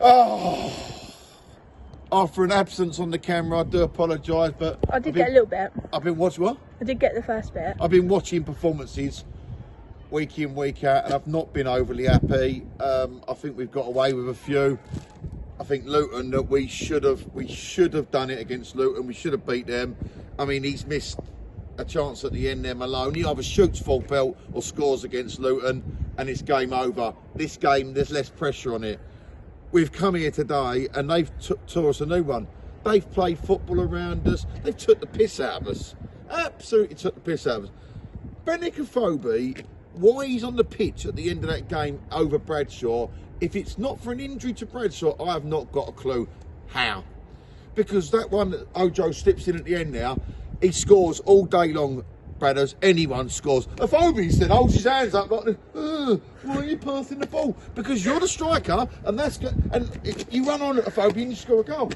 Oh, after an absence on the camera, I do apologise, but I did get a little bit. I've been watching what? I did get the first bit. I've been watching performances week in, week out, and I've not been overly happy. I think we've got away with a few. I think Luton, that we should have done it against Luton. We should have beat them. I mean, he's missed a chance at the end there, Malone. He either shoots full belt or scores against Luton, and it's game over. This game, there's less pressure on it. We've come here today, and they've taught us a new one. They've played football around us. They've took the piss out of us. Absolutely took the piss out of us. Benicophobe, why he's on the pitch at the end of that game over Bradshaw, if it's not for an injury to Bradshaw, I have not got a clue how. Because that one that Ojo slips in at the end now, he scores all day long, Bradders. Anyone scores. Afobe said, holds his hands up like, why are you passing the ball? Because you're the striker, and that's good. And you run on at Afobe and you score a goal.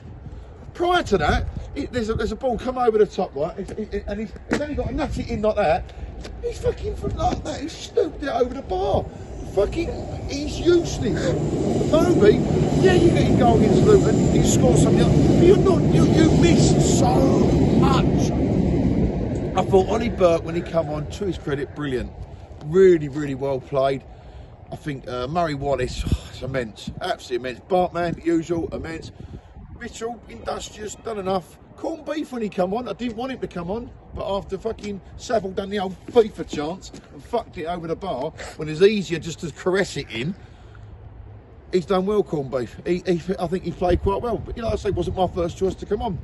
Prior to that, there's a ball come over the top, right? And he's only got a nutty in like that. He's fucking like that. He's snooped it over the bar. Fucking, he's useless. Afobe, yeah, you get your goal against Luton, you score something else, but you're not. You missed so much. I thought Ollie Burke, when he come on, to his credit, brilliant. Really, really well played. I think Murray Wallace, it's immense, absolutely immense. Bartman, usual, immense. Mitchell, industrious, done enough. Corned beef when he come on. I didn't want him to come on, but after fucking Saville done the old FIFA chance and fucked it over the bar, when it's easier just to caress it in, he's done well, Corned beef. I think he played quite well. But, you know, I say, it wasn't my first choice to come on.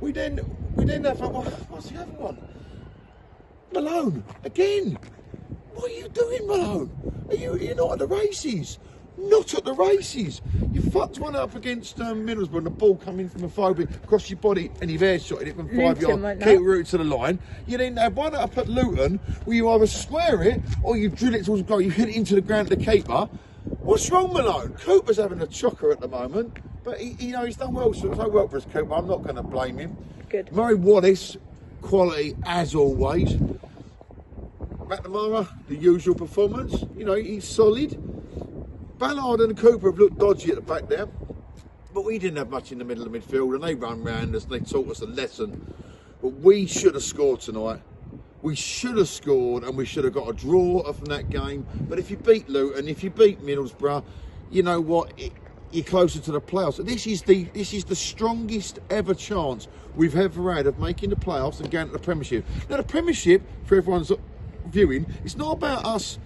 We then have, what's the other one? Malone, again. What are you doing, Malone? You're not at the races. Not at the races. You fucked one up against Middlesbrough and the ball coming from a phobia across your body and you've air-shotted it from 5 yards, keep rooted to the line. You then have one up at Luton where you either square it or you drill it towards the goal, you hit it into the ground to the keeper. What's wrong, Malone? Cooper's having a chocker at the moment, but he's done well, so it's no well for his Cooper. I'm not going to blame him. Good. Murray Wallace, quality as always. McNamara, the usual performance. You know, he's solid. Ballard and Cooper have looked dodgy at the back there, but we didn't have much in the middle of the midfield, and they run round us and they taught us a lesson. But we should have scored tonight. We should have scored, and we should have got a draw from that game. But if you beat Luton, if you beat Middlesbrough, you know what? You're closer to the playoffs. This is the strongest ever chance we've ever had of making the playoffs and going to the Premiership. Now, the Premiership, for everyone's viewing, it's not about us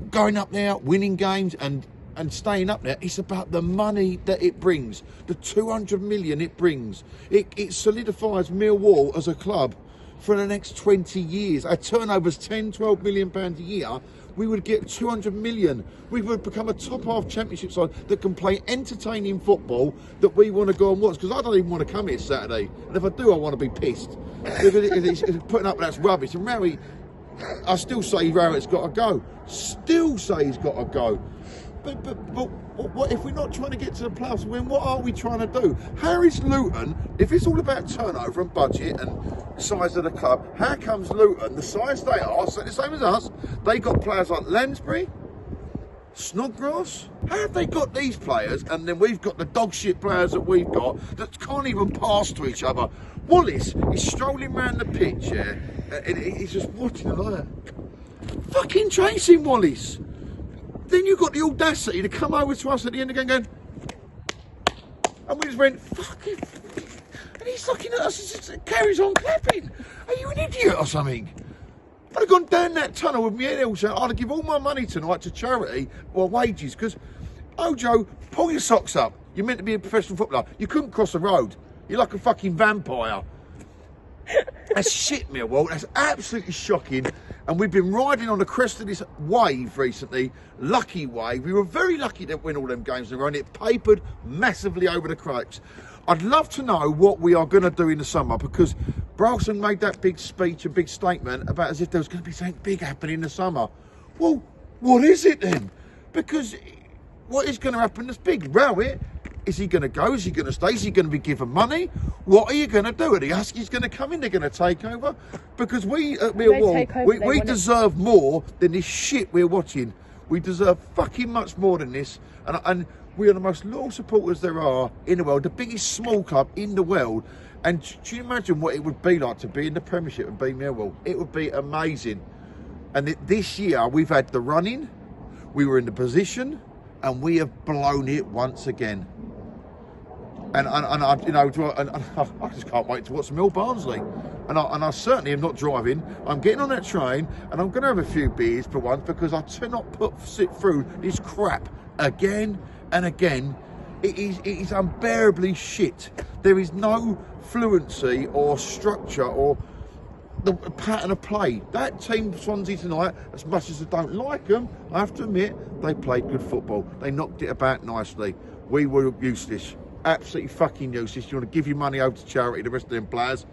going up there, winning games and staying up there. It's about the money that it brings, the 200 million it brings. It solidifies Millwall as a club for the next 20 years. Our turnover's 10, 12 million pounds a year. We would get 200 million. We would become a top half championship side that can play entertaining football that we want to go and watch. Because I don't even want to come here Saturday. And if I do, I want to be pissed. It's putting up with that's rubbish. And Rowie, I still say Rowett's got to go. Still say he's got to go. But what if we're not trying to get to the playoffs? Then what are we trying to do? How is Luton, if it's all about turnover and budget and size of the club, how comes Luton, the size they are, so the same as us, they got players like Lansbury, Snodgrass? How have they got these players and then we've got the dog shit players that we've got that can't even pass to each other? Wallace is strolling around the pitch, yeah, and he's just watching them like that. Fucking chasing Wallace. Then you got the audacity to come over to us at the end again going, and we just went, fuck it. And he's looking at us and carries on clapping. Are you an idiot or something? I'd have gone down that tunnel with me head also. I'd have given all my money tonight to charity or wages, because, Ojo, pull your socks up. You're meant to be a professional footballer. You couldn't cross the road. You're like a fucking vampire. That's shit, Millwall. That's absolutely shocking. And we've been riding on the crest of this wave recently. Lucky wave. We were very lucky to win all them games in a row, and it papered massively over the cracks. I'd love to know what we are going to do in the summer, because Brylson made that big speech, a big statement about as if there was going to be something big happening in the summer. Well, what is it then? Because what is going to happen that's big? Rowett, is he going to go? Is he going to stay? Is he going to be given money? What are you going to do? Are the Huskies going to come in? They're going to take over? Because we at Millwall, we deserve more than this shit we're watching. We deserve fucking much more than this. And we are the most loyal supporters there are in the world, the biggest small club in the world. And do you imagine what it would be like to be in the Premiership and be Millwall? It would be amazing. And this year we've had the running, we were in the position, and we have blown it once again. And I, you know, I just can't wait to watch Mill Barnsley. And I certainly am not driving. I'm getting on that train, and I'm going to have a few beers for once, because I cannot sit through this crap again and again. It is unbearably shit. There is no fluency or structure or the pattern of play. That team, Swansea tonight, as much as I don't like them, I have to admit, they played good football. They knocked it about nicely. We were useless. Absolutely fucking useless. You want to give your money over to charity, the rest of them players.